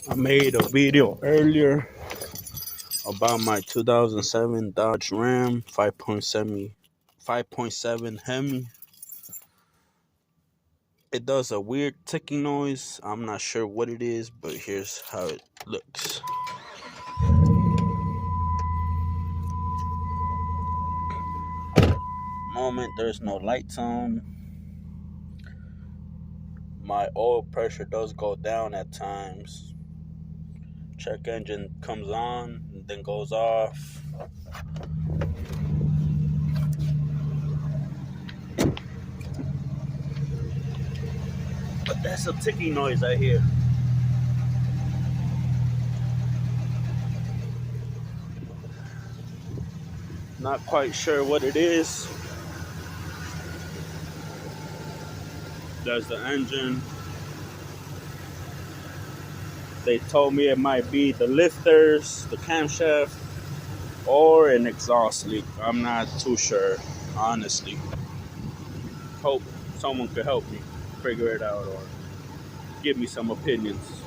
I made a video earlier about my 2007 Dodge Ram 5.7 Hemi. It does a weird ticking noise. I'm not sure what it is, but here's how it looks. Moment there's no lights on. My oil pressure does go down at times. Check engine comes on and then goes off. But that's a ticking noise I hear. Not quite sure what it is. There's the engine. They told me it might be the lifters, the camshaft, or an exhaust leak. I'm not too sure, honestly. Hope someone could help me figure it out or give me some opinions.